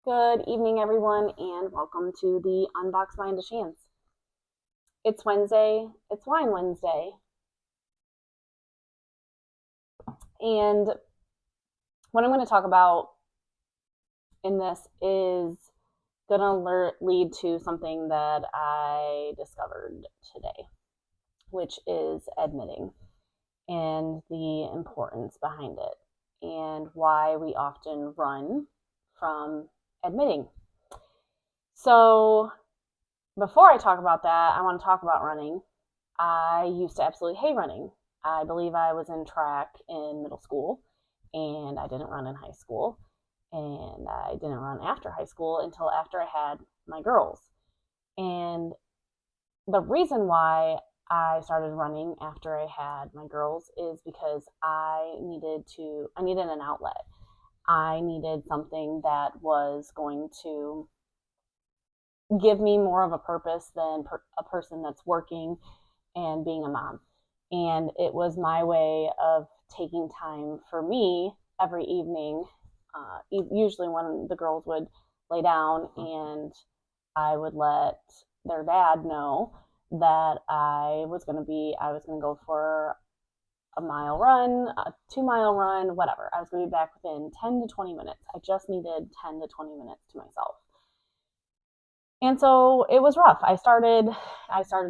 Good evening, everyone, and welcome to the Unboxed Mind of Chance. It's Wednesday, it's Wine Wednesday, and what I'm going to talk about in this is going to lead to something that I discovered today, which is admitting and the importance behind it and why we often run from admitting. So, before I talk about that, I want to talk about running. I used to absolutely hate running. I believe I was in track in middle school, and I didn't run in high school, and I didn't run after high school until after I had my girls. And the reason why I started running after I had my girls is because I needed an outlet. I needed something that was going to give me more of a purpose than a person that's working and being a mom. And it was my way of taking time for me every evening, usually when the girls would lay down, and I would let their dad know that I was going to go for a mile run, a 2 mile run, whatever. I was going to be back within 10 to 20 minutes. I just needed 10 to 20 minutes to myself. And so it was rough. I started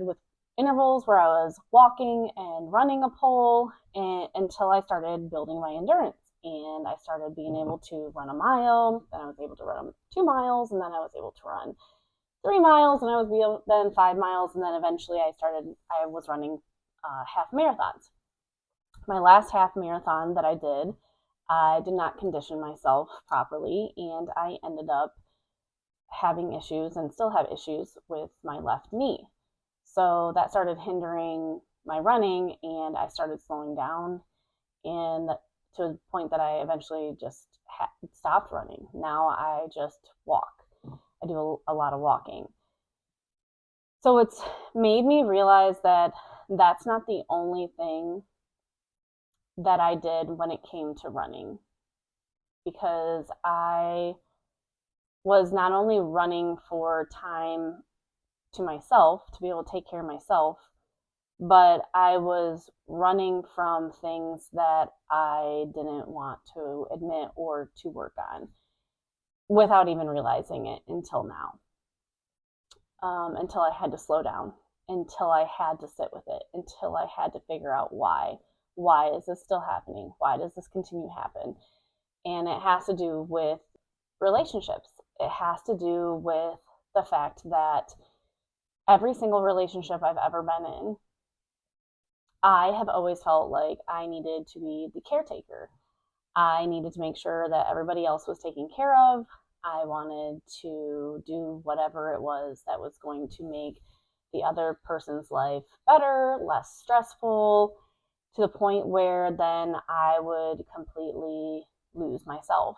with intervals where I was walking and running a pole until I started building my endurance. And I started being able to run a mile, then I was able to run 2 miles, and then I was able to run 3 miles, and I was then 5 miles, and then eventually I was running half marathons. My last half marathon that I did not condition myself properly, and I ended up having issues and still have issues with my left knee. So that started hindering my running, and I started slowing down, and to the point that I eventually just stopped running. Now I just walk. I do a lot of walking. So it's made me realize that that's not the only thing that I did when it came to running, because I was not only running for time to myself to be able to take care of myself, but I was running from things that I didn't want to admit or to work on without even realizing it until now. Until I had to slow down, until I had to sit with it, until I had to figure out why. Why is this still happening? Why does this continue to happen? And it has to do with relationships. It has to do with the fact that every single relationship I've ever been in, I have always felt like I needed to be the caretaker. I needed to make sure that everybody else was taken care of. I wanted to do whatever it was that was going to make the other person's life better, less stressful, to the point where then I would completely lose myself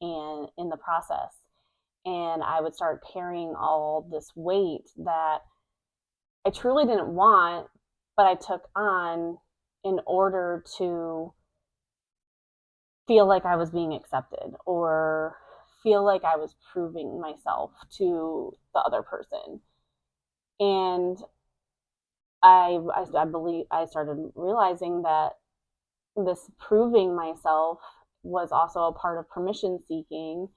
and in the process. And I would start carrying all this weight that I truly didn't want, but I took on in order to feel like I was being accepted or feel like I was proving myself to the other person. And I believe I started realizing that this proving myself was also a part of permission seeking,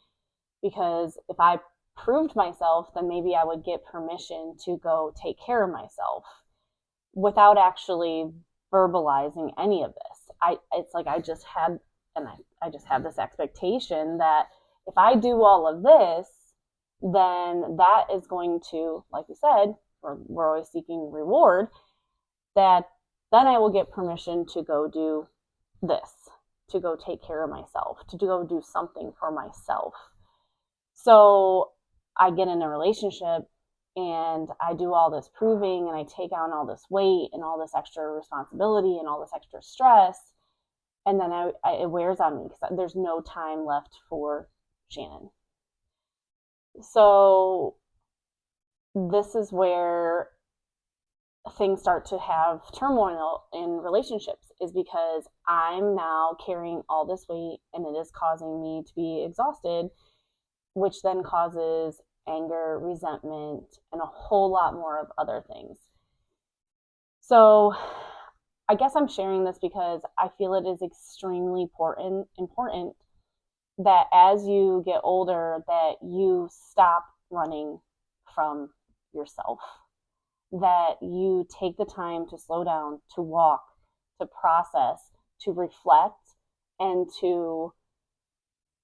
because if I proved myself, then maybe I would get permission to go take care of myself without actually verbalizing any of this. It's like I just had this expectation that if I do all of this, then that is going to, like we said, we're always seeking reward, that then I will get permission to go do this, to go take care of myself, to go do something for myself. So I get in a relationship and I do all this proving and I take on all this weight and all this extra responsibility and all this extra stress. And then it wears on me because there's no time left for Shannon. So this is where things start to have turmoil in relationships, is because I'm now carrying all this weight and it is causing me to be exhausted. which then causes anger, resentment, and a whole lot more of other things. So I guess I'm sharing this because I feel it is extremely important that as you get older, that you stop running from yourself, that you take the time to slow down, to walk, to process, to reflect, and to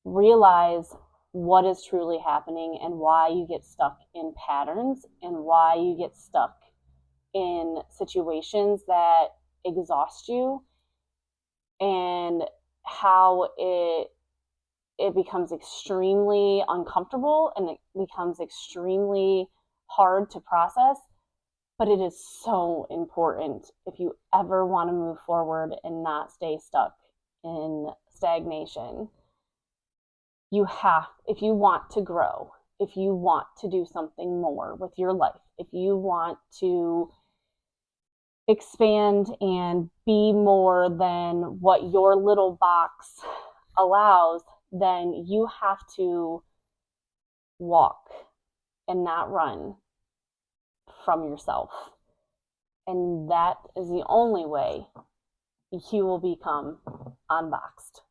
realize what is truly happening and why you get stuck in patterns and why you get stuck in situations that exhaust you, and how it becomes extremely uncomfortable and it becomes extremely hard to process. But it is so important if you ever want to move forward and not stay stuck in stagnation. You have, if you want to grow, if you want to do something more with your life, if you want to expand and be more than what your little box allows, then you have to walk and not run from yourself. And that is the only way you will become unboxed.